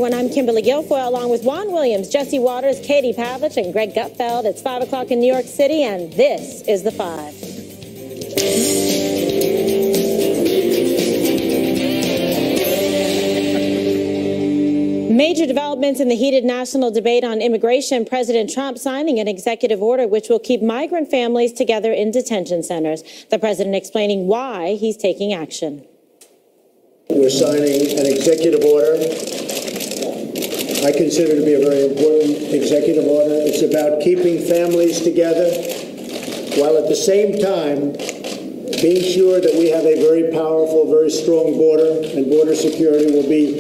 everyone. I'm Kimberly Guilfoyle, along with Juan Williams, Jesse Waters, Katie Pavlich, and Greg Gutfeld. It's 5 o'clock in New York City, and this is The Five. Major developments in the heated national debate on immigration. President Trump signing an executive order which will keep migrant families together in detention centers. The president explaining why he's taking action. We're signing an executive order I consider to be a very important executive order. It's about keeping families together while at the same time being sure that we have a very powerful, very strong border, and border security will be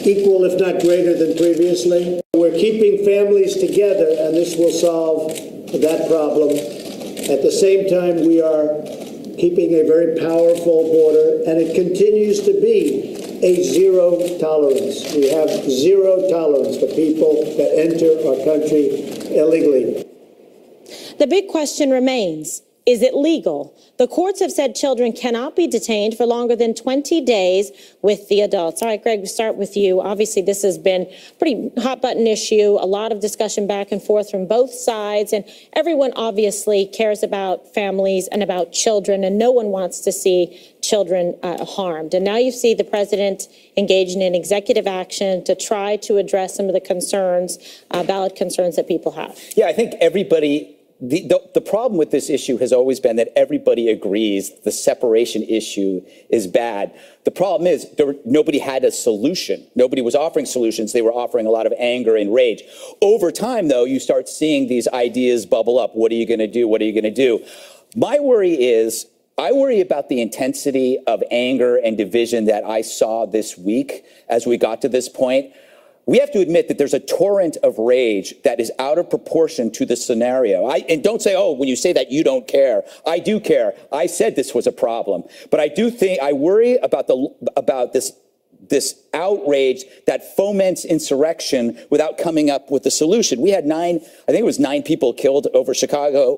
equal, if not greater, than previously. We're keeping families together, and this will solve that problem. At the same time, we are keeping a very powerful border, and it continues to be a zero tolerance. We have zero tolerance for people that enter our country illegally. The big question remains, is it legal? The courts have said children cannot be detained for longer than 20 days with the adults. All right, Greg, we'll start with you. Obviously, this has been a pretty hot button issue, a lot of discussion back and forth from both sides, and everyone obviously cares about families and about children, and no one wants to see children harmed. And now you see the president engaging in executive action to try to address some of the concerns, valid concerns that people have. Yeah, I think everybody... The problem with this issue has always been that everybody agrees the separation issue is bad. The problem is nobody had a solution. Nobody was offering solutions. They were offering a lot of anger and rage. Over time, though, you start seeing these ideas bubble up. What are you going to do? What are you going to do? My worry is, I worry about the intensity of anger and division that I saw this week as we got to this point. We have to admit that there's a torrent of rage that is out of proportion to the scenario. And don't say, oh, when you say that, you don't care. I do care. I said this was a problem. But I do think, I worry about this outrage that foments insurrection without coming up with a solution. We had I think it was 9 people killed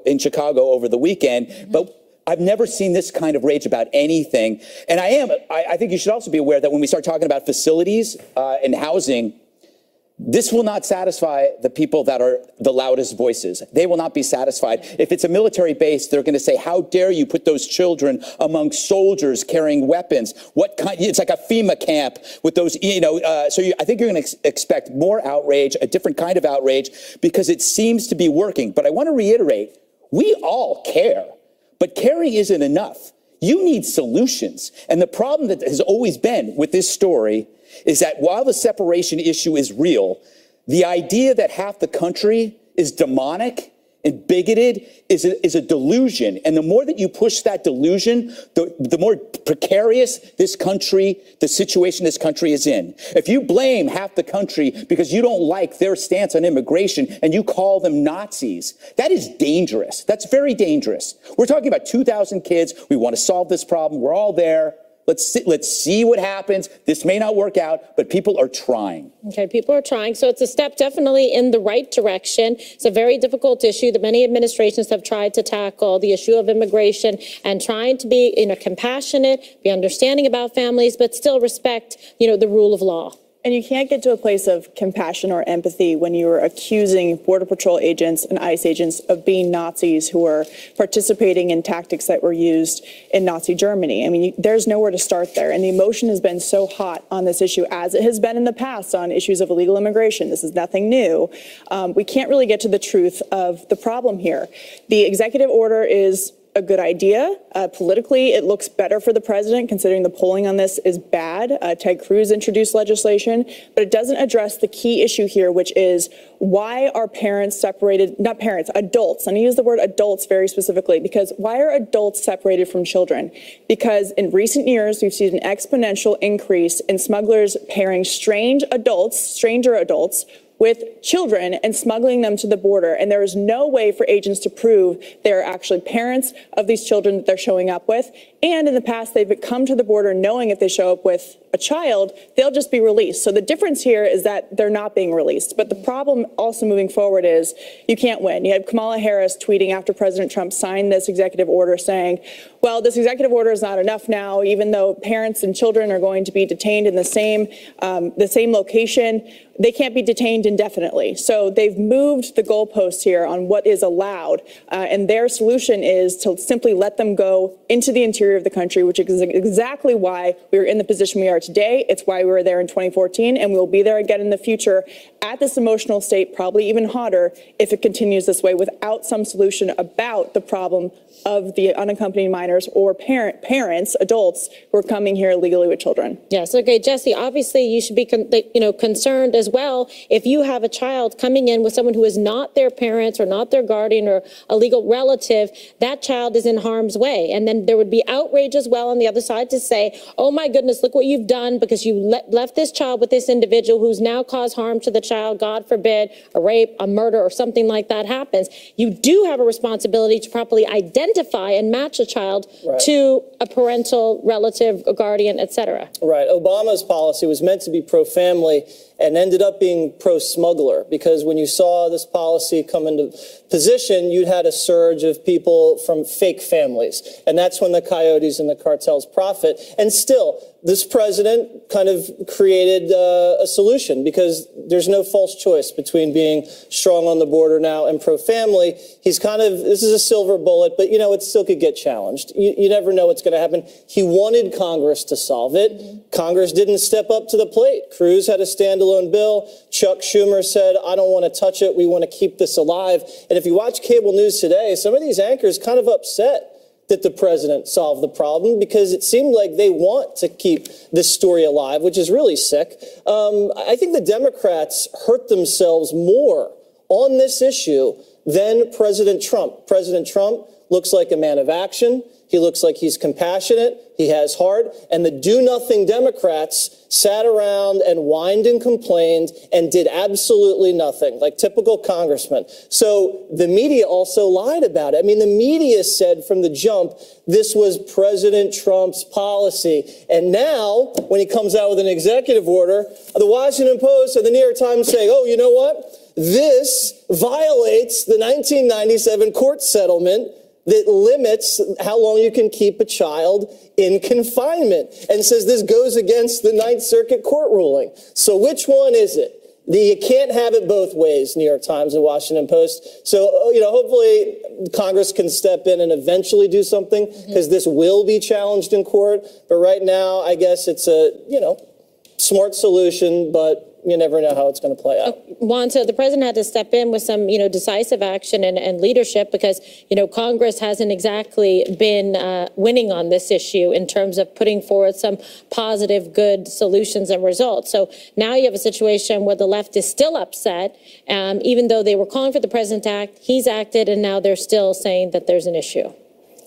in Chicago over the weekend. Mm-hmm. But I've never seen this kind of rage about anything. And I think you should also be aware that when we start talking about facilities and housing, this will not satisfy the people that are the loudest voices. They will not be satisfied. If it's a military base, they're going to say, how dare you put those children among soldiers carrying weapons? What kind? It's like a FEMA camp with those, I think you're going to expect more outrage, a different kind of outrage, because it seems to be working. But I want to reiterate, we all care, but caring isn't enough. You need solutions. And the problem that has always been with this story is that while the separation issue is real, the idea that half the country is demonic and bigoted is a delusion. And the more that you push that delusion, the more precarious this country, the situation this country is in. If you blame half the country because you don't like their stance on immigration and you call them Nazis, that is dangerous. That's very dangerous. We're talking about 2,000 kids. We want to solve this problem. We're all there. Let's see what happens. This may not work out, but people are trying. Okay, people are trying. So it's a step definitely in the right direction. It's a very difficult issue that many administrations have tried to tackle, the issue of immigration, and trying to be compassionate, be understanding about families, but still respect, the rule of law. And you can't get to a place of compassion or empathy when you are accusing Border Patrol agents and ICE agents of being Nazis who are participating in tactics that were used in Nazi Germany. I mean, there's nowhere to start there. And the emotion has been so hot on this issue, as it has been in the past on issues of illegal immigration. This is nothing new. We can't really get to the truth of the problem here. The executive order is a good idea. Politically, it looks better for the president, considering the polling on this is bad. Ted Cruz introduced legislation, but it doesn't address the key issue here, which is why are parents separated, not parents, adults, and I use the word adults very specifically, because why are adults separated from children? Because in recent years, we've seen an exponential increase in smugglers pairing stranger adults, with children and smuggling them to the border. And there is no way for agents to prove they're actually parents of these children that they're showing up with. And in the past, they've come to the border knowing if they show up with a child, they'll just be released. So the difference here is that they're not being released. But the problem also moving forward is you can't win. You had Kamala Harris tweeting after President Trump signed this executive order saying, well, this executive order is not enough now, even though parents and children are going to be detained in the same location. They can't be detained indefinitely. So they've moved the goalposts here on what is allowed. And their solution is to simply let them go into the interior of the country, which is exactly why we're in the position we are today. It's why we were there in 2014, and we'll be there again in the future at this emotional state, probably even hotter if it continues this way without some solution about the problem of the unaccompanied minors or parents, adults who are coming here illegally with children. Yes. Okay, Jesse, obviously you should be concerned as well if you have a child coming in with someone who is not their parents or not their guardian or a legal relative. That child is in harm's way. And then there would be outrage as well on the other side to say, oh my goodness, look what you've done because you left this child with this individual who's now caused harm to the child. God forbid a rape, a murder, or something like that happens. You do have a responsibility to properly identify and match a child to a parental relative, a guardian, etc. Right. Obama's policy was meant to be pro-family and ended up being pro-smuggler, because when you saw this policy come into position, you'd had a surge of people from fake families. And that's when the coyotes and the cartels profit. And still, this president kind of created a solution, because there's no false choice between being strong on the border now and pro-family. He's this is a silver bullet, but, it still could get challenged. You never know what's going to happen. He wanted Congress to solve it. Congress didn't step up to the plate. Cruz had a standalone bill. Chuck Schumer said, I don't want to touch it. We want to keep this alive. And if you watch cable news today, some of these anchors kind of upset that the president solved the problem, because it seemed like they want to keep this story alive, which is really sick. I think the Democrats hurt themselves more on this issue than President Trump. President Trump looks like a man of action. He looks like he's compassionate. He has heart. And the do-nothing Democrats sat around and whined and complained and did absolutely nothing, like typical congressmen. So the media also lied about it. I mean, the media said from the jump, this was President Trump's policy. And now, when he comes out with an executive order, the Washington Post and the New York Times saying, oh, you know what? This violates the 1997 court settlement that limits how long you can keep a child in confinement, and says this goes against the Ninth Circuit court ruling. So which one is it? You can't have it both ways, New York Times and Washington Post. So, hopefully Congress can step in and eventually do something, because this will be challenged in court. But right now, I guess it's a, smart solution, but you never know how it's going to play out. Juan, so the president had to step in with some, decisive action and leadership, because, Congress hasn't exactly been winning on this issue in terms of putting forward some positive, good solutions and results. So now you have a situation where the left is still upset, even though they were calling for the president to act, he's acted, and now they're still saying that there's an issue.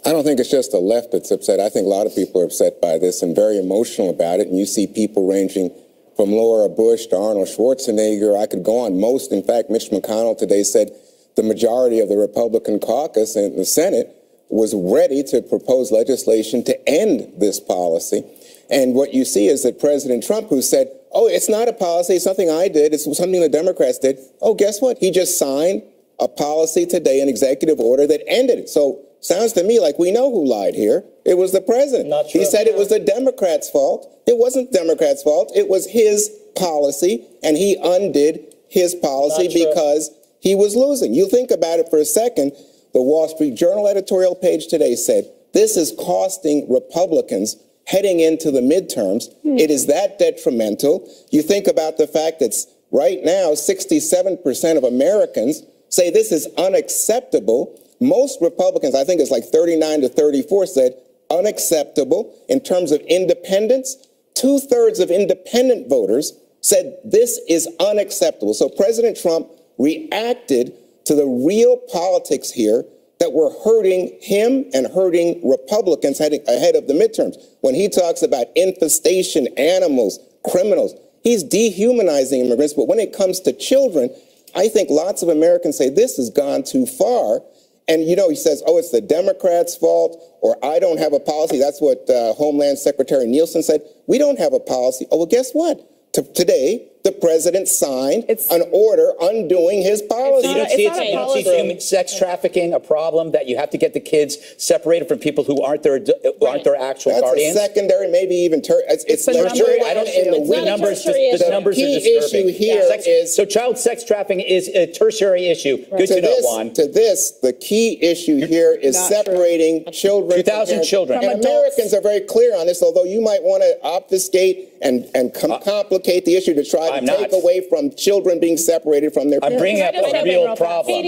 I don't think it's just the left that's upset. I think a lot of people are upset by this and very emotional about it. And you see people ranging from Laura Bush to Arnold Schwarzenegger. I could go on. Most, in fact, Mitch McConnell today said the majority of the Republican caucus in the Senate was ready to propose legislation to end this policy. And what you see is that President Trump, who said, oh, it's not a policy, it's something I did, it's something the Democrats did. Oh, guess what? He just signed a policy today, an executive order that ended it. So sounds to me like we know who lied here. It was the president. Not true. He said it was the Democrats' fault. It wasn't the Democrats' fault. It was his policy, and he undid his policy because he was losing. You think about it for a second. The Wall Street Journal editorial page today said, this is costing Republicans heading into the midterms. It is that detrimental. You think about the fact that right now, 67% of Americans say this is unacceptable. Most Republicans, I think it's like 39 to 34, said unacceptable. In terms of independence, 2/3 of independent voters said this is unacceptable. So President Trump reacted to the real politics here that were hurting him and hurting Republicans heading ahead of the midterms. When he talks about infestation, animals, criminals, he's dehumanizing immigrants. But when it comes to children, I think lots of Americans say this has gone too far. And, he says, oh, it's the Democrats' fault, or I don't have a policy. That's what Homeland Secretary Nielsen said. We don't have a policy. Oh, well, guess what? Today, the president signed an order undoing his policy. So you don't see sex trafficking a problem, that you have to get the kids separated from people who aren't their actual guardians? That's a secondary, maybe even it's tertiary. I don't. The numbers are key disturbing. issue here is so child sex trafficking is a tertiary issue. Good to know, Juan. To this, the key issue here is separating children. 2,000 children. And Americans are very clear on this, although you might want to obfuscate and complicate the issue to try to take away from children being separated from their parents. I'm bringing up a real problem.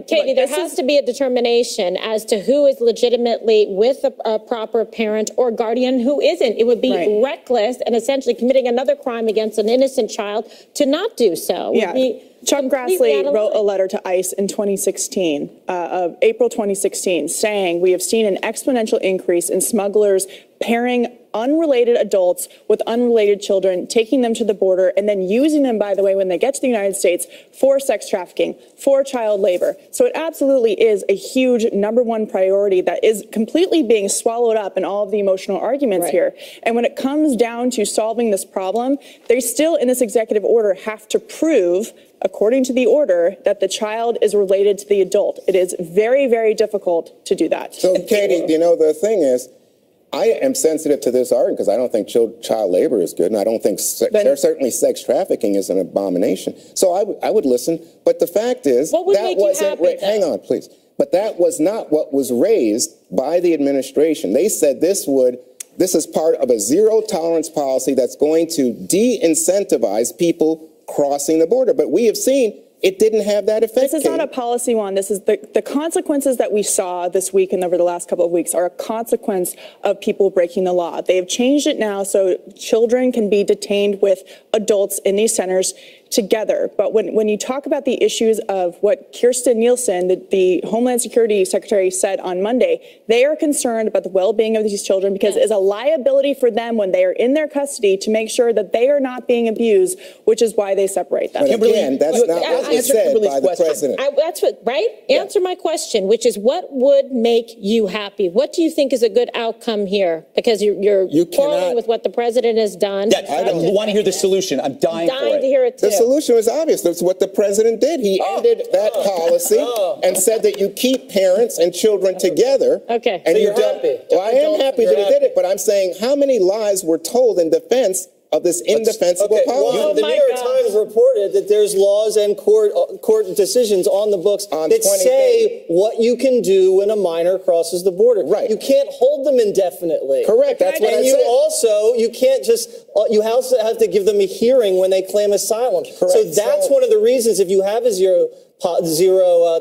Katie, there has to be a determination as to who is legitimately with a proper parent or guardian, who isn't. It would be reckless and essentially committing another crime against an innocent child to not do so. Chuck Grassley wrote a letter to ICE in 2016, of April 2016, saying, we have seen an exponential increase in smugglers pairing unrelated adults with unrelated children, taking them to the border, and then using them, by the way, when they get to the United States for sex trafficking, for child labor. So it absolutely is a huge #1 priority that is completely being swallowed up in all of the emotional arguments here. And when it comes down to solving this problem, they still, in this executive order, have to prove, according to the order, that the child is related to the adult. It is very, very difficult to do that. So, Katie, the thing is, I am sensitive to this argument because I don't think child labor is good, and I don't think certainly sex trafficking is an abomination. So I would listen, but the fact is that wasn't. Hang on, please. But that was not what was raised by the administration. They said this is part of a zero tolerance policy that's going to de-incentivize people crossing the border. But we have seen it didn't have that effect. This is not a policy one. This is the consequences that we saw this week and over the last couple of weeks are a consequence of people breaking the law. They have changed it now so children can be detained with adults in these centers together. But when you talk about the issues of what Kirstjen Nielsen, the Homeland Security Secretary, said on Monday, they are concerned about the well-being of these children because it is a liability for them when they are in their custody to make sure that they are not being abused, which is why they separate them. But again, that's not what was said by the president. That's what, right? Answer my question, which is what would make you happy? What do you think is a good outcome here? Because you're quarreling with what the president has done. I want to hear the solution. I'm dying for it. To hear it too. The solution is obvious. That's what the president did. He ended that policy and said that you keep parents and children together. Okay. And so you're happy. Well, I am happy that he did it, but I'm saying how many lies were told in defense of this indefensible policy? Well, the New York Times reported that there's laws and court decisions on the books that say what you can do when a minor crosses the border. Right. You can't hold them indefinitely. Correct. That's what I said. And you can't just, you also have to give them a hearing when they claim asylum. Correct. So that's one of the reasons, if you have a zero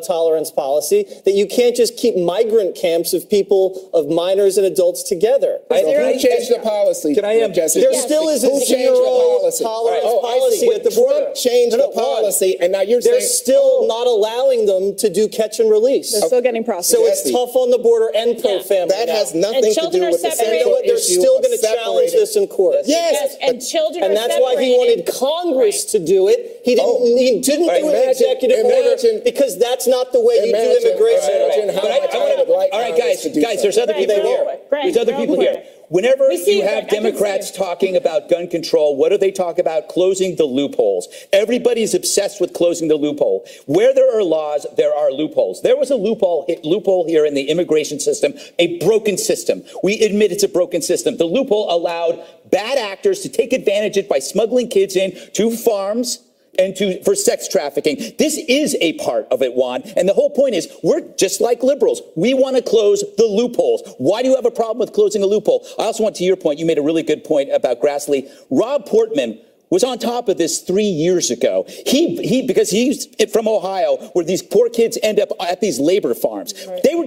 tolerance policy, that you can't just keep migrant camps of people, of minors and adults together. Who changed the policy? There still is a zero tolerance policy at the border. Trump changed the policy, and now you're saying they're still not allowing them to do catch and release. They're still getting processed. So it's tough on the border and pro-family. That has nothing to do with the central issue. They're still going to challenge this in court. Yes, and children and that's why he wanted Congress to do it. He didn't do an executive order because that's not the way you do immigration. All right, guys, there's other people here. There's other people here. Whenever you have Democrats talking about gun control, what do they talk about? Closing the loopholes. Everybody's obsessed with closing the loophole. Where there are laws, there are loopholes. There was a loophole here in the immigration system, a broken system. We admit it's a broken system. The loophole allowed bad actors to take advantage of it by smuggling kids in to farms and for sex trafficking. This is a part of it, Juan. And the whole point is, we're just like liberals. We want to close the loopholes. Why do you have a problem with closing a loophole? I also want to your point. You made a really good point about Grassley. Rob Portman was on top of this 3 years ago. Because he's from Ohio, where these poor kids end up at these labor farms.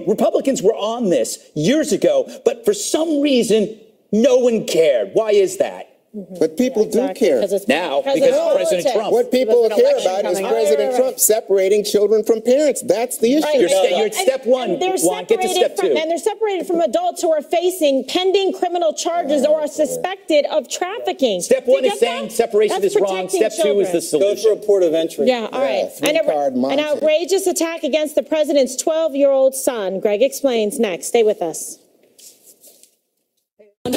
Republicans were on this years ago, but for some reason, no one cared. Why is that? But people do care. Now, because President Trump. What people There's an care election about is coming up. President Trump separating children from parents. That's the issue. You're at step one. And they're Juan, get to step two. And they're separated from adults who are facing pending criminal charges or are suspected of trafficking. Step Do you one is get saying that? separation That's is wrong. protecting Step two is the children. Go for a solution. port of entry. Yeah, all right. three-card An Monty. outrageous attack against the president's 12-year-old son. Greg explains next. Stay with us. I've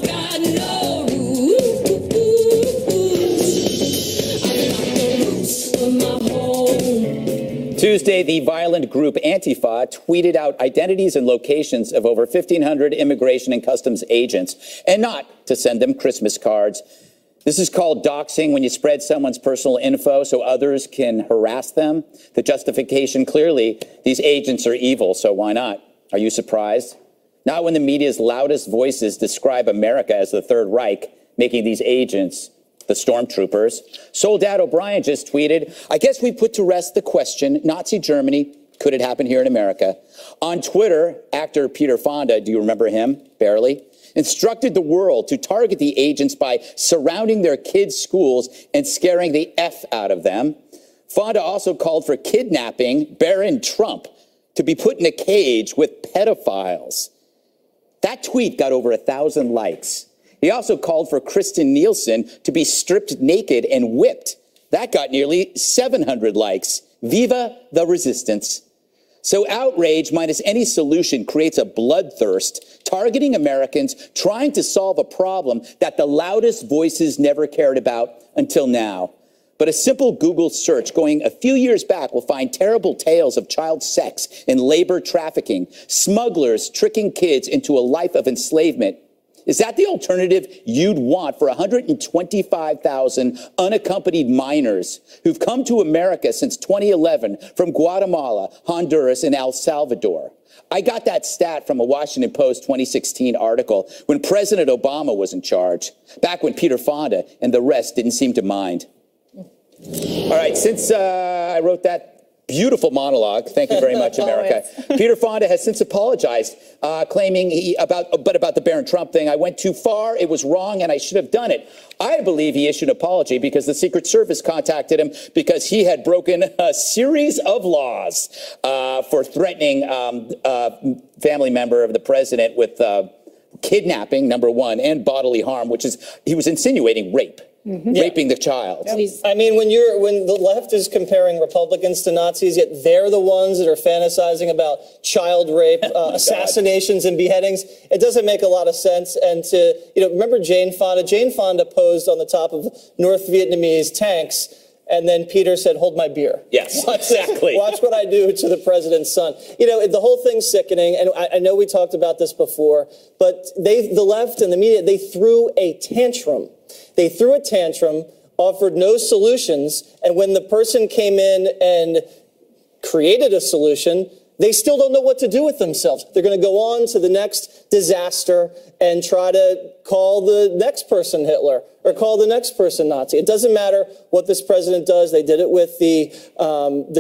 got no roots from my home. Tuesday, the violent group Antifa tweeted out identities and locations of over 1,500 immigration and customs agents, and not to send them Christmas cards. This is called doxing, when you spread someone's personal info so others can harass them. The justification, clearly, these agents are evil, so why not? Are you surprised? Not when the media's loudest voices describe America as the Third Reich, making these agents the stormtroopers. Soledad O'Brien just tweeted, I guess we put to rest the question, Nazi Germany, could it happen here in America? On Twitter, actor Peter Fonda, do you remember him? Barely. Instructed the world to target the agents by surrounding their kids' schools and scaring the F out of them. Fonda also called for kidnapping Barron Trump to be put in a cage with pedophiles. That tweet got over 1,000 likes. He also called for Kristen Nielsen to be stripped naked and whipped. That got nearly 700 likes. Viva the resistance. So outrage minus any solution creates a bloodthirst, targeting Americans trying to solve a problem that the loudest voices never cared about until now. But a simple Google search going a few years back will find terrible tales of child sex and labor trafficking, smugglers tricking kids into a life of enslavement. Is that the alternative you'd want for 125,000 unaccompanied minors who've come to America since 2011 from Guatemala, Honduras, and El Salvador? I got that stat from a Washington Post 2016 article when President Obama was in charge, back when Peter Fonda and the rest didn't seem to mind. All right, since I wrote that beautiful monologue, thank you very much, America. Peter Fonda has since apologized, claiming about the Barron Trump thing. I went too far, it was wrong, and I should have done it. I believe he issued an apology because the Secret Service contacted him because he had broken a series of laws for threatening a family member of the president with kidnapping, number one, and bodily harm, which is, he was insinuating rape. Raping the child. I mean, when the left is comparing Republicans to Nazis, yet they're the ones that are fantasizing about child rape, assassinations and beheadings, it doesn't make a lot of sense. And remember Jane Fonda? Jane Fonda posed on the top of North Vietnamese tanks, and then Peter said, hold my beer. Yes, exactly. Watch what I do to the president's son. The whole thing's sickening, and I know we talked about this before, but the left and the media, they threw a tantrum. They threw a tantrum, offered no solutions, and when the person came in and created a solution, they still don't know what to do with themselves. They're going to go on to the next disaster and try to call the next person Hitler or call the next person Nazi. It doesn't matter what this president does. They did it with the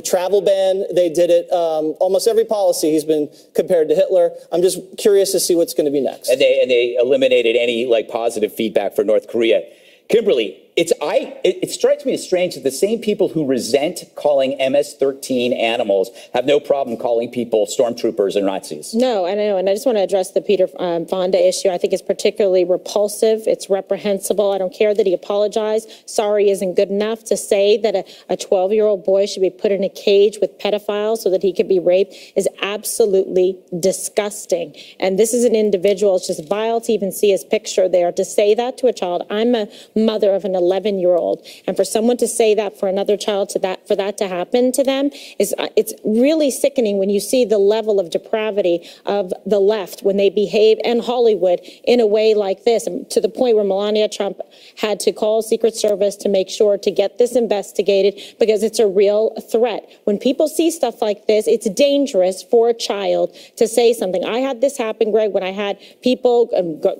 travel ban. They did it almost every policy. He's been compared to Hitler. I'm just curious to see what's going to be next. And they eliminated any positive feedback for North Korea. Kimberly, it strikes me as strange that the same people who resent calling MS-13 animals have no problem calling people stormtroopers or Nazis. No, I know, and I just want to address the Peter Fonda issue. I think it's particularly repulsive. It's reprehensible. I don't care that he apologized. Sorry isn't good enough. To say that a 12-year-old boy should be put in a cage with pedophiles so that he could be raped is absolutely disgusting. And this is an individual. It's just vile to even see his picture there. To say that to a child, I'm a mother of an 11-year-old, and for someone to say that for another child, for that to happen to them, it's really sickening when you see the level of depravity of the left when they behave, and Hollywood, in a way like this, to the point where Melania Trump had to call Secret Service to make sure to get this investigated because it's a real threat. When people see stuff like this, it's dangerous for a child to say something. I had this happen, Greg, when I had people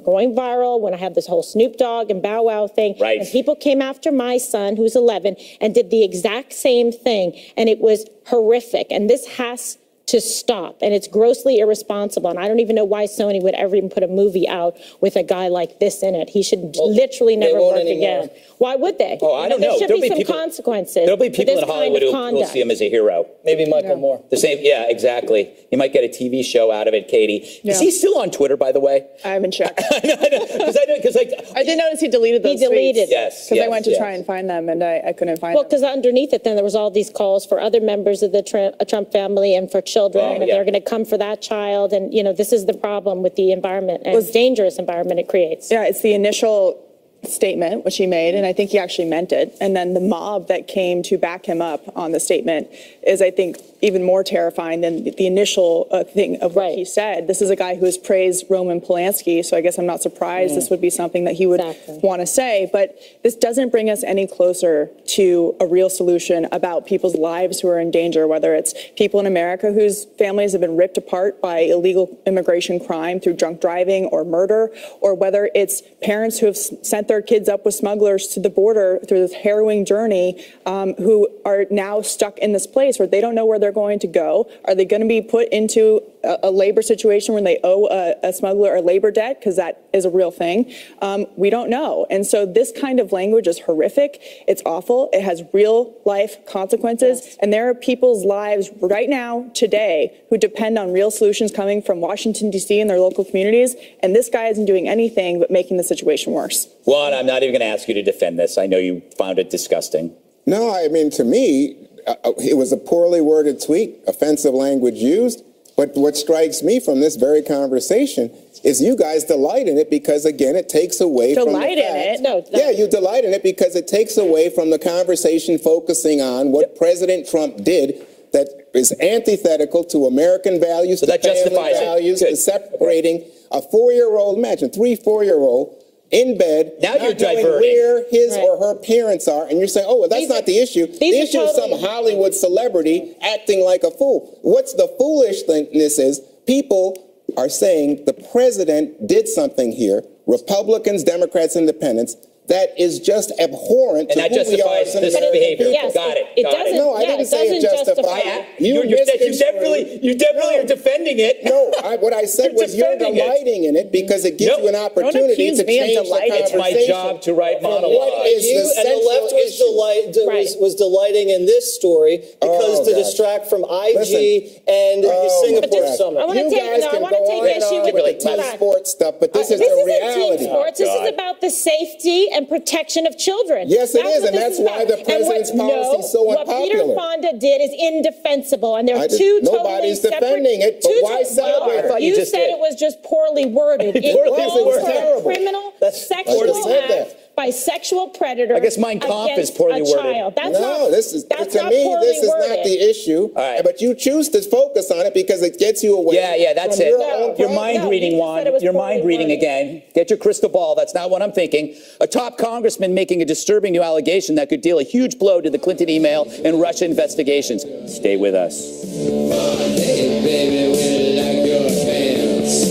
going viral, when I had this whole Snoop Dogg and Bow Wow thing. Right. And people came after my son, who's 11, and did the exact same thing. And it was horrific. And this has to stop, and it's grossly irresponsible. And I don't even know why Sony would ever even put a movie out with a guy like this in it. He should literally they never won't work anymore. again. Why would they? Oh, I don't know. There should There'll be be some people- consequences. There'll be for people this in kind Hollywood of who will conduct. see him as a hero. Maybe Michael Moore. The same, yeah, exactly. You might get a TV show out of it, Katie. Is he still on Twitter, by the way? I haven't checked. Because like, I did notice he deleted those deleted tweets. Yes, Because I yes, went to yes. try and find them, and I couldn't find Well, them. because underneath it, then there was all these calls for other members of the Trump family and for children, Oh, and if yeah. they're going to come for that child. And, this is the problem with the environment and dangerous environment it creates. Yeah, it's the initial statement, which he made, and I think he actually meant it. And then the mob that came to back him up on the statement is, I think, even more terrifying than the initial thing of what he said. This is a guy who has praised Roman Polanski, so I guess I'm not surprised this would be something that he would want to say. But this doesn't bring us any closer to a real solution about people's lives who are in danger, whether it's people in America whose families have been ripped apart by illegal immigration crime through drunk driving or murder, or whether it's parents who have sent their kids up with smugglers to the border through this harrowing journey, who are now stuck in this place where they don't know where they're going to go. Are they going to be put into a labor situation where they owe a smuggler a labor debt? Because that is a real thing. We don't know. And so this kind of language is horrific. It's awful. It has real life consequences. Yes. And there are people's lives right now, today, who depend on real solutions coming from Washington, D.C. and their local communities. And this guy isn't doing anything but making the situation worse. Juan, I'm not even going to ask you to defend this. I know you found it disgusting. No, I mean, to me, it was a poorly worded tweet, offensive language used. But what strikes me from this very conversation is you guys delight in it because, again, it takes away from the fact. Delight in it? No. Yeah, you delight in it because it takes away from the conversation focusing on what President Trump did that is antithetical to American values, So to that family justifies it. values, Good. to separating a 4-year-old, imagine, 3-4-year-old, in bed, Now not you're knowing diverting. where his Right. or her parents are, and you're saying, oh, well, that's not the issue. The these are issue is some totally- Hollywood celebrity acting like a fool. What's the foolishness is people are saying the president did something here, Republicans, Democrats, Independents, that is just abhorrent And to that who we are justifies as this American behavior. people. Yes, Got it. it Got doesn't. No, I yeah, didn't it say it doesn't justified justify it. it. You misconstrued. definitely are defending it. No, what I said You're was you're defending it. delighting in it because it gives Nope. you an opportunity accuse to me of change the delighting. conversation. It's my job to write from monologues. What is You the and the central left issue? Right. was delighting in this story because Oh, to God. distract from IG Listen. and Oh, Singapore my God. summit. I wanna You take- guys no, I can wanna go take on and issue on with with the the team time. sports stuff, but this is This the isn't reality. team sports. This is God. about the safety and protection of children. Yes, it is, what and this that's is why about. the And president's what- policy is so What Peter unpopular. Fonda did is indefensible, and there are two totally Nobody's separate. defending it, but why celebrate it? I thought you You just said did. it was just poorly worded. It Poorly calls worded. for a Terrible. criminal That's- sexual I just said act that. by sexual predators. I guess Mein Kampf is against poorly a worded. child. That's No, not, this is that's to not me. poorly This is worded. not the issue. All right. But you choose to focus on it because it gets you away. Yeah, that's from it. your No. own You're problem. mind No, reading, you just Juan. said it was You're poorly mind reading worded. again. Get your crystal ball. That's not what I'm thinking. A top congressman making a disturbing new allegation that could deal a huge blow to the Clinton email and Russia investigations. Stay with us. Hey, baby, we like your pants.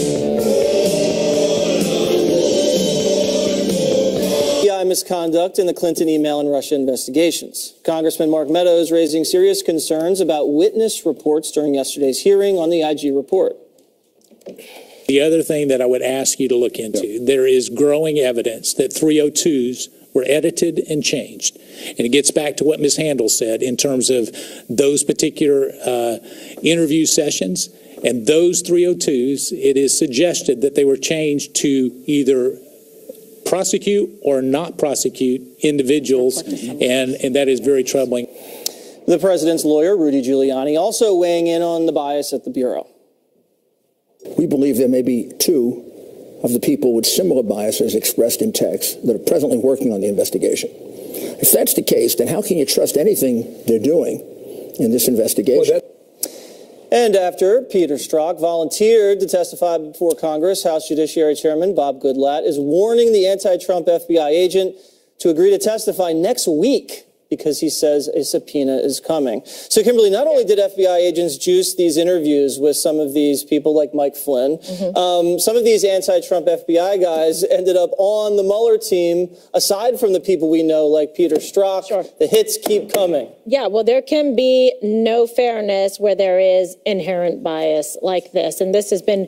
FBI misconduct in the Clinton email and Russia investigations. Congressman Mark Meadows raising serious concerns about witness reports during yesterday's hearing on the IG report. The other thing that I would ask you to look into, there is growing evidence that 302s were edited and changed. And it gets back to what Ms. Handel said in terms of those particular interview sessions. And those 302s, it is suggested that they were changed to either prosecute or not prosecute individuals, and that is very troubling. The president's lawyer, Rudy Giuliani, also weighing in on the bias at the Bureau. We believe there may be two of the people with similar biases expressed in text that are presently working on the investigation. If that's the case, then how can you trust anything they're doing in this investigation? And after Peter Strzok volunteered to testify before Congress, House Judiciary Chairman Bob Goodlatte is warning the anti-Trump FBI agent to agree to testify next week because he says a subpoena is coming. So, Kimberly, not only did FBI agents juice these interviews with some of these people like Mike Flynn, some of these anti-Trump FBI guys ended up on the Mueller team, aside from the people we know like Peter Strzok. Sure. The hits keep coming. Yeah, well, there can be no fairness where there is inherent bias like this. And this has been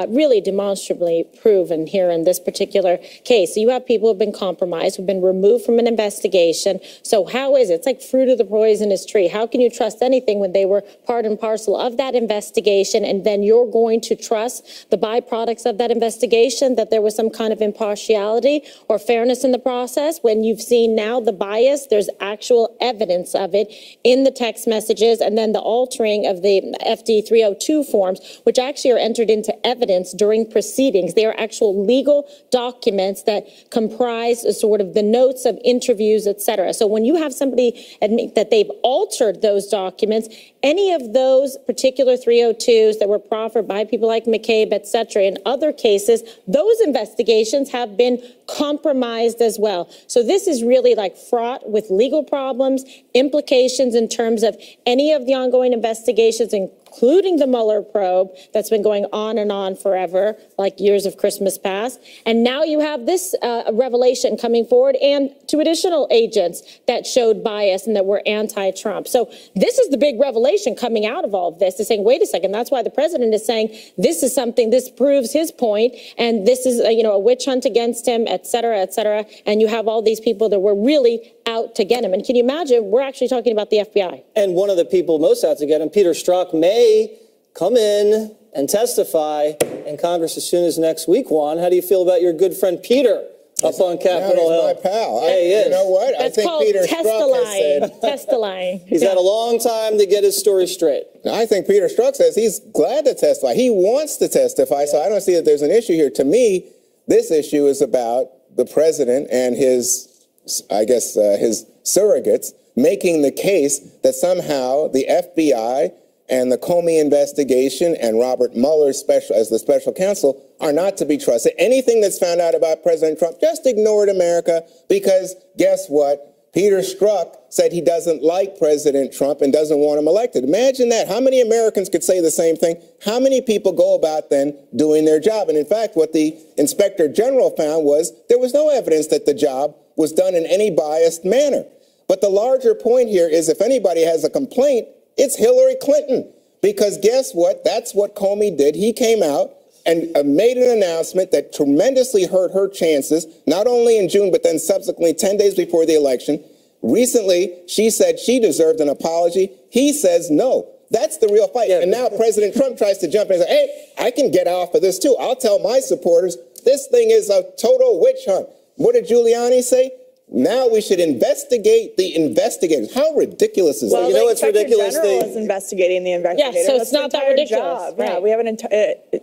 really demonstrably proven here in this particular case. So you have people who have been compromised, who've been removed from an investigation. So how is it? It's like fruit of the poisonous tree. How can you trust anything when they were part and parcel of that investigation, and then you're going to trust the byproducts of that investigation, that there was some kind of impartiality or fairness in the process, when you've seen now the bias, there's actual evidence of it in the text messages, and then the altering of the FD 302 forms, which actually are entered into evidence during proceedings. They are actual legal documents that comprise sort of the notes of interviews, et cetera. So when you have somebody admit that they've altered those documents, any of those particular 302s that were proffered by people like McCabe, et cetera, in other cases, those investigations have been compromised as well. So this is really like fraught with legal problems, implications in terms of any of the ongoing investigations, including the Mueller probe that's been going on and on forever, like years of Christmas past. And now you have this revelation coming forward, and two additional agents that showed bias and that were anti-Trump. So this is the big revelation coming out of all of this, is saying, wait a second, that's why the president is saying this is something, this proves his point, and this is a witch hunt against him, et cetera, et cetera. And you have all these people that were really out to get him. And can you imagine, we're actually talking about the FBI. And one of the people most out to get him, Peter Strzok, may come in and testify in Congress as soon as next week. Juan, how do you feel about your good friend Peter up on Capitol Hill? He's my pal. Yeah, he is. You know what? That's I think called Peter Strzok has said. testifying. He's had a long time to get his story straight. I think Peter Strzok says he's glad to testify. He wants to testify, so I don't see that there's an issue here. To me, this issue is about the president and his surrogates making the case that somehow the FBI and the Comey investigation and Robert Mueller as the special counsel are not to be trusted. Anything that's found out about President Trump, just ignore it, America, because guess what? Peter Strzok said he doesn't like President Trump and doesn't want him elected. Imagine that. How many Americans could say the same thing? How many people go about then doing their job? And in fact, what the Inspector General found was there was no evidence that the job was done in any biased manner. But the larger point here is if anybody has a complaint, it's Hillary Clinton. Because guess what? That's what Comey did. He came out and made an announcement that tremendously hurt her chances, not only in June, but then subsequently 10 days before the election. Recently, she said she deserved an apology. He says no. That's the real fight. And now President Trump tries to jump in and say, hey, I can get off of this too. I'll tell my supporters this thing is a total witch hunt. What did Giuliani say? Now we should investigate the investigators. How ridiculous is that? Well, You know the what's ridiculous? Inspector General is investigating the investigator. Yeah, so That's it's the not that entire ridiculous, job. right. Yeah, we have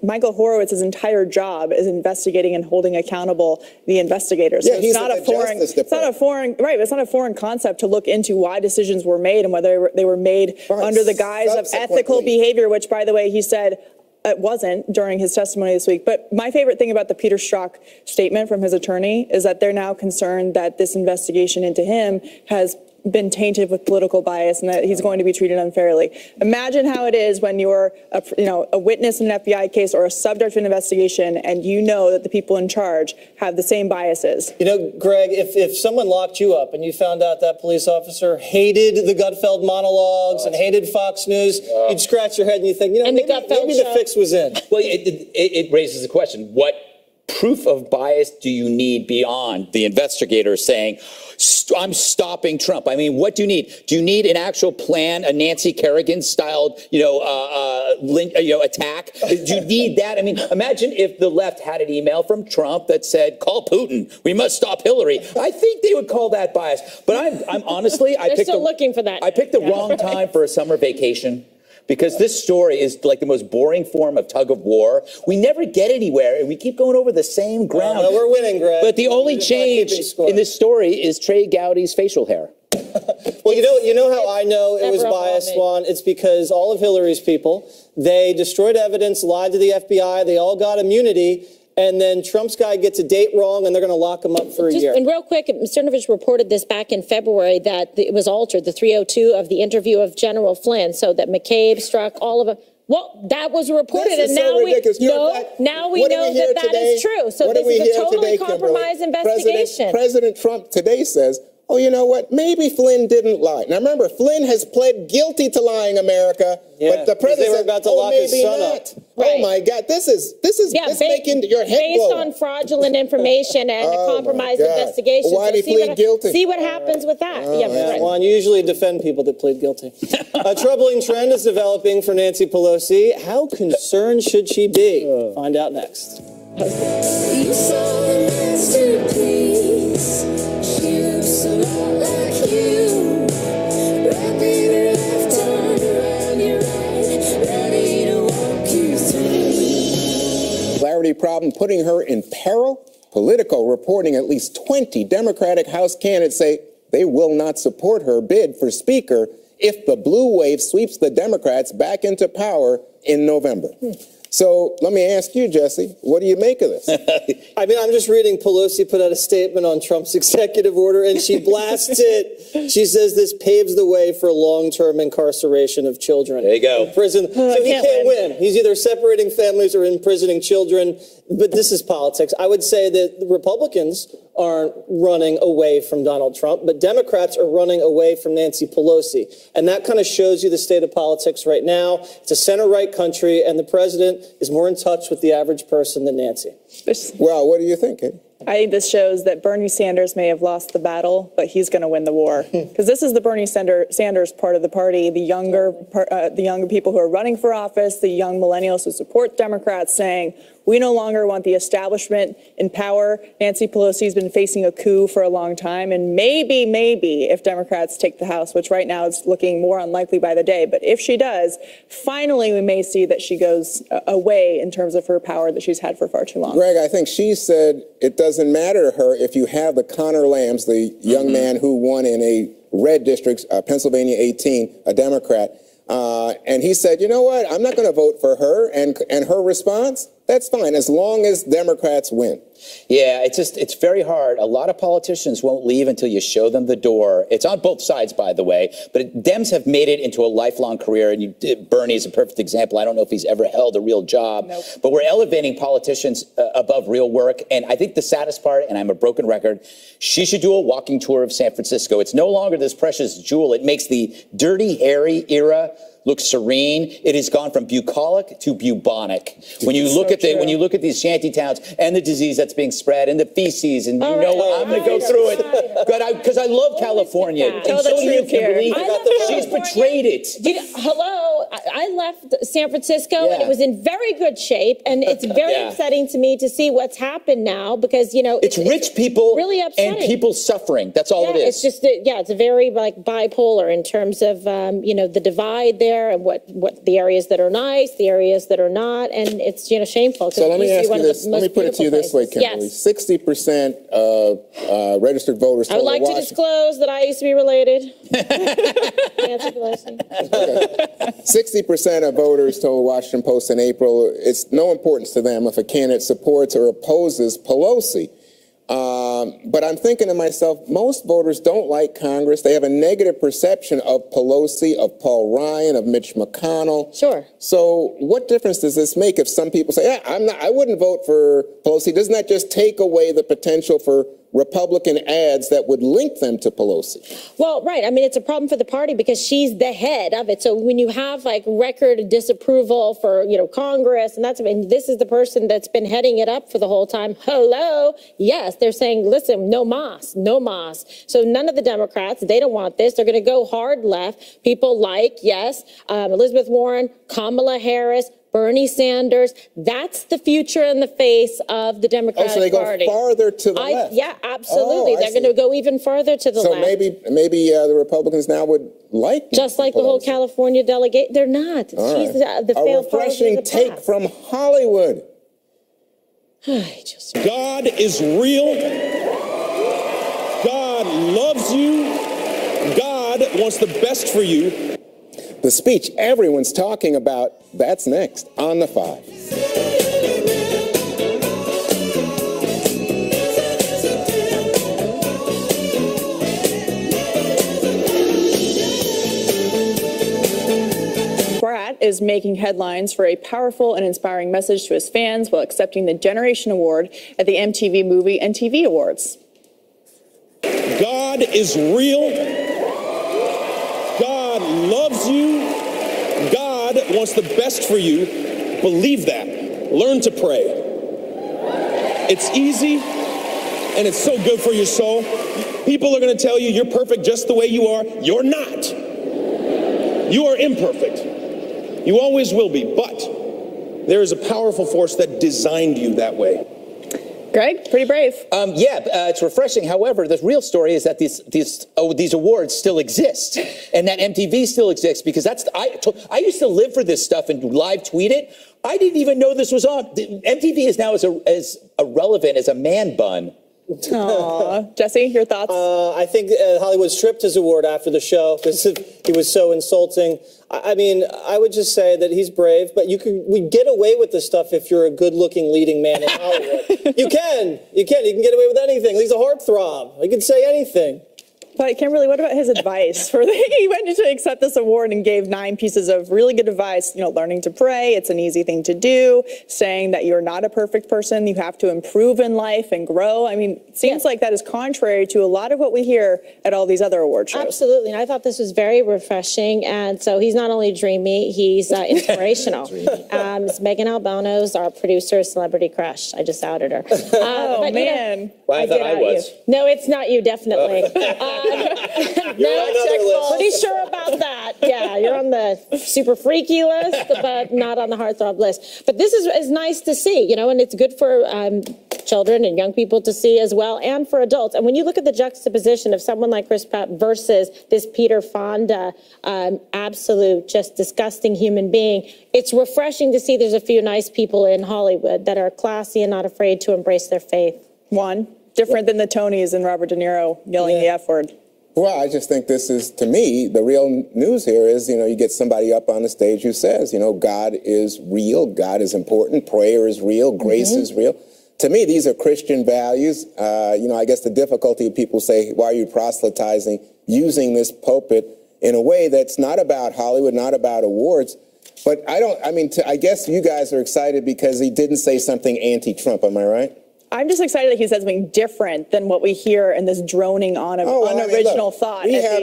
Michael Horowitz's entire job is investigating and holding accountable the investigators. Yeah, So he's it's not at a the foreign. Justice It's not a foreign. Right. It's not a foreign concept to look into why decisions were made and whether they were made Right. under the guise of ethical Subsequently. behavior, which, by the way, he said it wasn't during his testimony this week. But my favorite thing about the Peter Strzok statement from his attorney is that they're now concerned that this investigation into him has been tainted with political bias and that he's going to be treated unfairly. Imagine how it is when you're a witness in an FBI case or a subject of an investigation and you know that the people in charge have the same biases. You know, Greg, if someone locked you up and you found out that police officer hated the Gutfeld monologues and hated Fox News, you'd scratch your head and you think, And the maybe Gutfeld the show. fix was in. Well, it raises the question, what proof of bias do you need beyond the investigator saying, I'm stopping Trump? I mean, what do you need? Do you need an actual plan, a Nancy Kerrigan-styled, attack? Do you need that? I mean, imagine if the left had an email from Trump that said, call Putin. We must stop Hillary. I think they would call that bias. But I'm honestly, They're still looking for that. I picked the wrong time for a summer vacation. Because this story is like the most boring form of tug of war. We never get anywhere, and we keep going over the same ground. Well, we're winning, Greg. But the only We're just not change keeping score. in this story is Trey Gowdy's facial hair. Well, you know how I know it was never biased, evolving. Juan? It's because all of Hillary's people, they destroyed evidence, lied to the FBI, they all got immunity, and then Trump's guy gets a date wrong, and they're going to lock him up for a year. And real quick, Cernovich reported this back in February that it was altered, the 302 of the interview of General Flynn, so that McCabe struck all of them. Well, that was reported, This and is so now ridiculous. You know, in fact, now we what did know we hear that that today? is true. So What this did we is a hear totally today, Kimberly? compromised investigation. President Trump today says, oh, you know what? Maybe Flynn didn't lie. Now remember, Flynn has pled guilty to lying, America. Yeah, but the 'cause they president were said, about to oh, lock his maybe son not. up. Oh Right. my God, this is making your head based blow. on fraudulent information and a Oh, my compromised God. investigation. Why did he plead guilty? See what happens with that. Yeah, Yeah, right. Juan, you usually defend people that plead guilty. A troubling trend is developing for Nancy Pelosi. How concerned should she be? Find out next. You saw the masterpiece. She looks a lot like you. Wrapping her left arm around your right, ready to walk you through. Clarity problem putting her in peril. Politico reporting at least 20 Democratic House candidates say they will not support her bid for Speaker if the blue wave sweeps the Democrats back into power in November. So let me ask you, Jesse, what do you make of this? I mean, I'm just reading Pelosi put out a statement on Trump's executive order, and she blasts it. She says this paves the way for long-term incarceration of children. There you go. In prison. So he can't win. He's either separating families or imprisoning children. But this is politics. I would say that the Republicans aren't running away from Donald Trump, but Democrats are running away from Nancy Pelosi. And that kind of shows you the state of politics right now. It's a center-right country, and the president is more in touch with the average person than Nancy. Well, what do you think, Kate? I think this shows that Bernie Sanders may have lost the battle, but he's going to win the war. Because this is the Bernie Sanders part of the party, the younger people who are running for office, the young millennials who support Democrats saying, we no longer want the establishment in power. Nancy Pelosi has been facing a coup for a long time. And maybe if Democrats take the House, which right now is looking more unlikely by the day, but if she does, finally we may see that she goes away in terms of her power that she's had for far too long. Greg, I think she said it doesn't matter to her if you have the Connor Lambs, the young man who won in a red district, Pennsylvania 18, a Democrat. And he said, you know what, I'm not going to vote for her. And her response, that's fine, as long as Democrats win. Yeah, it's very hard. A lot of politicians won't leave until you show them the door. It's on both sides, by the way. But Dems have made it into a lifelong career. And Bernie is a perfect example. I don't know if he's ever held a real job. Nope. But we're elevating politicians above real work. And I think the saddest part, and I'm a broken record, she should do a walking tour of San Francisco. It's no longer this precious jewel. It makes the dirty, hairy era look serene. It has gone from bucolic to bubonic. When you look when you look at these shanty towns and the disease that's being spread and the feces, and I'm going to go through it, because I love California. And Tell the so do you, truth here. Kimberly. I love She's California. betrayed it. Hello, I left San Francisco and Yeah. it was in very good shape, and it's very Yeah. upsetting to me to see what's happened now because It's rich people really upsetting. and people suffering. That's all it is. It's just it's a very like bipolar in terms of the divide there and what the areas that are nice, the areas that are not, and it's shameful. 'cause So let it me used to be ask one you of the this. Let most me put it to you this way, beautiful Kimberly. places. 60% of registered voters I would told like to Washington. disclose that I used to be related. Nancy Pelosi. 60% of voters told Washington Post in April it's no importance to them if a candidate supports or opposes Pelosi. But I'm thinking to myself, most voters don't like Congress. They have a negative perception of Pelosi, of Paul Ryan, of Mitch McConnell. Sure. So what difference does this make if some people say, yeah, I wouldn't vote for Pelosi? Doesn't that just take away the potential for Republican ads that would link them to Pelosi? Well, right. I mean, it's a problem for the party because she's the head of it. So when you have like record disapproval for, Congress, and this is the person that's been heading it up for the whole time. Hello. Yes. They're saying, listen, no mas, no mas. So none of the Democrats, they don't want this. They're going to go hard left. People like, yes, Elizabeth Warren, Kamala Harris, Bernie Sanders. That's the future and the face of the Democratic so they go Party. farther to the left. Yeah, absolutely. Oh, I They're going to see. go even further to the So left. maybe the Republicans now would like Just like the whole Pelosi. California delegate, they're not. All She's right. the A failed party refreshing of the take past. from Hollywood. God is real. God loves you. God wants the best for you. The speech everyone's talking about, that's next on The Five. Brat is making headlines for a powerful and inspiring message to his fans while accepting the Generation Award at the MTV Movie and TV Awards. God is real. God loves you. God wants the best for you. Believe that. Learn to pray. It's easy and it's so good for your soul. People are going to tell you you're perfect just the way you are. You're not. You are imperfect. You always will be. But there is a powerful force that designed you that way. Greg, pretty brave. It's refreshing. However, the real story is that these awards still exist, and that MTV still exists, because I used to live for this stuff and live tweet it. I didn't even know this was on. MTV is now as irrelevant as a man bun. Aw. Jesse, your thoughts? I think Hollywood stripped his award after the show because he was so insulting. I mean, I would just say that he's brave, but we get away with this stuff if you're a good-looking leading man in Hollywood. You can get away with anything. He's a heartthrob. He can say anything. But Kimberly, what about his advice? He went to accept this award and gave 9 pieces of really good advice. You know, learning to pray, it's an easy thing to do. Saying that you're not a perfect person, you have to improve in life and grow. I mean, it seems like that is contrary to a lot of what we hear at all these other award shows. Absolutely, and I thought this was very refreshing. And so he's not only dreamy, he's inspirational. It's Megan Albano's our producer, celebrity crush. I just outed her. But, man. Well, I thought I was. No, it's not you, definitely. Pretty sure about that. Yeah, you're on the super freaky list, but not on the heartthrob list. But this is nice to see, you know, and it's good for children and young people to see as well, and for adults. And when you look at the juxtaposition of someone like Chris Pratt versus this Peter Fonda, absolute, just disgusting human being, it's refreshing to see there's a few nice people in Hollywood that are classy and not afraid to embrace their faith. Different than the Tonys and Robert De Niro yelling the F word. Well, I just think this is, to me, the real news here is, you know, you get somebody up on the stage who says, you know, God is real, God is important, prayer is real, grace is real. To me, these are Christian values. You know, I guess the difficulty of people say, why are you proselytizing, using this pulpit in a way that's not about Hollywood, not about awards. But I guess you guys are excited because he didn't say something anti-Trump, am I right? I'm just excited that he said something different than what we hear in this droning on unoriginal thought we at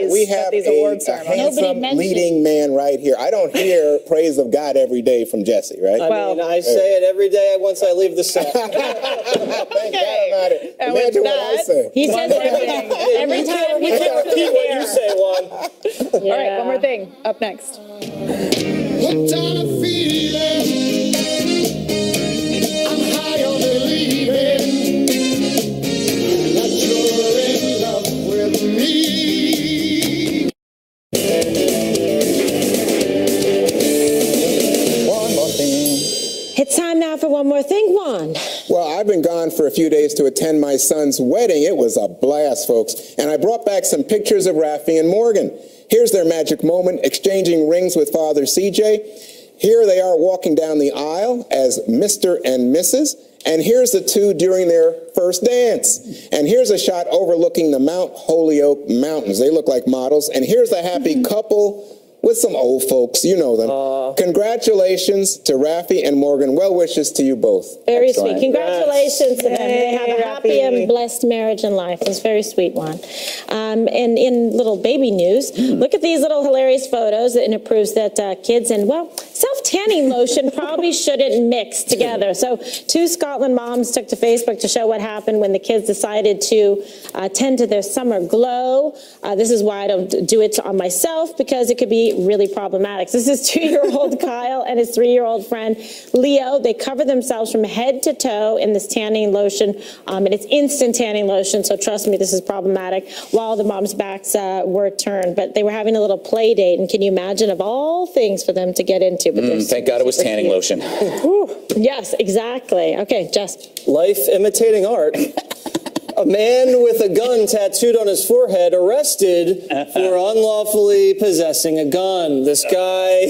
these award a ceremonies. handsome leading man right here. I don't hear praise of God every day from Jesse, right? I say it every day once I leave the set. Thank God I'm not it. Imagine what I say. He says everything. Every time he Repeat what you say, Juan. All right, one more thing. Up next. Hooked on a feeling, I'm high on believing that you're in love with me. One more thing. It's time now for one more thing, Juan. Well, I've been gone for a few days to attend my son's wedding. It was a blast, folks. And I brought back some pictures of Rafi and Morgan. Here's their magic moment, exchanging rings with Father CJ. Here they are walking down the aisle as Mr. and Mrs. And here's the two during their first dance. And here's a shot overlooking the Mount Holyoke Mountains. They look like models. And here's a happy couple with some old folks. You know them. Congratulations to Rafi and Morgan. Well wishes to you both. Very sweet. Congratulations to them. They have a Hey, happy Rafi. and blessed marriage and life. It's very sweet, Juan. And in little baby news, look at these little hilarious photos, and it proves that kids and, well, self-tanning lotion probably shouldn't mix together. So 2 Scotland moms took to Facebook to show what happened when the kids decided to tend to their summer glow. This is why I don't do it on myself, because it could be really problematic. This is 2-year-old Kyle and his 3-year-old friend Leo. They cover themselves from head to toe in this tanning lotion, and it's instant tanning lotion, so trust me, this is problematic, while the moms' backs were turned. But they were having a little play date, and can you imagine, of all things for them to get into? But Thank God it was tanning lotion. Yes, exactly. Okay, Jess. Life imitating art. A man with a gun tattooed on his forehead arrested for unlawfully possessing a gun. This guy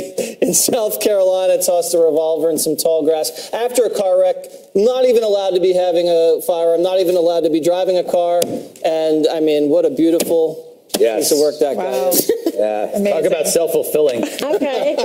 in South Carolina tossed a revolver in some tall grass after a car wreck. Not even allowed to be having a firearm, not even allowed to be driving a car. And I mean, what a beautiful piece of work that guy is. Talk about self-fulfilling. Okay.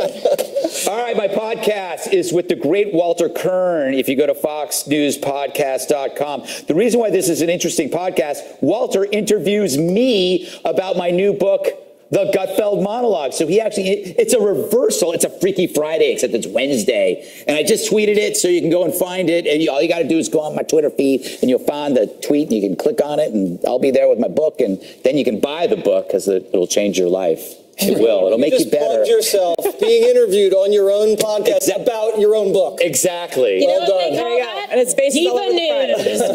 All right, my podcast is with the great Walter Kern. If you go to foxnewspodcast.com. The reason why this is an interesting podcast, Walter interviews me about my new book, The Gutfeld Monologue. So it's a reversal. It's a Freaky Friday, except it's Wednesday. And I just tweeted it, so you can go and find it. And all you got to do is go on my Twitter feed, and you'll find the tweet, and you can click on it, and I'll be there with my book. And then you can buy the book, because it'll change your life. It will. It'll make you better. You just plugged yourself being interviewed on your own podcast about your own book. Exactly. You know Well what they done. call There you go. that? And it's based all Diva over the front. News. This is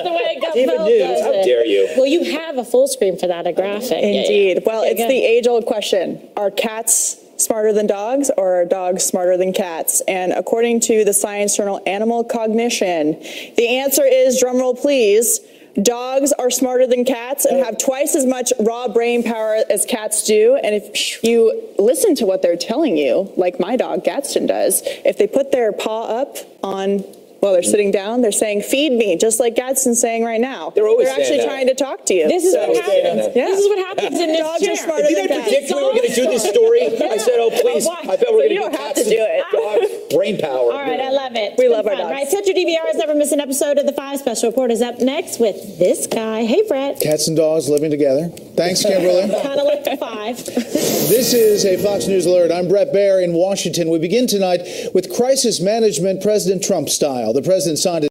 the way Gutfeld Diva does News. How it. dare you. Well, you have a full screen for that, a graphic. Indeed. Well, Okay, it's good. the age-old question. Are cats smarter than dogs, or are dogs smarter than cats? And according to the science journal Animal Cognition, the answer is, drumroll please, dogs are smarter than cats and have twice as much raw brain power as cats do. And if you listen to what they're telling you, like my dog Gadsden does, if they put their paw up on, well, they're sitting down, they're saying, feed me, just like Gadsden's saying right now. They're always actually saying that. trying to talk to you. This is what happens. Yeah. This is what happens in this Dogs are chair. smarter Did I than cats. predict we were going to do this story? I said, oh, please. why? I bet So we're you going don't to have to do it. Dogs, brain power. All right, I love it. We It's love been our fun. dogs. Right, set your DVRs, never miss an episode of The Five. Special Report is up next with this guy. Hey, Brett. Cats and dogs living together. Thanks, Kimberly. Kind of like The Five. This is a Fox News Alert. I'm Brett Baer in Washington. We begin tonight with crisis management President Trump style. The president signed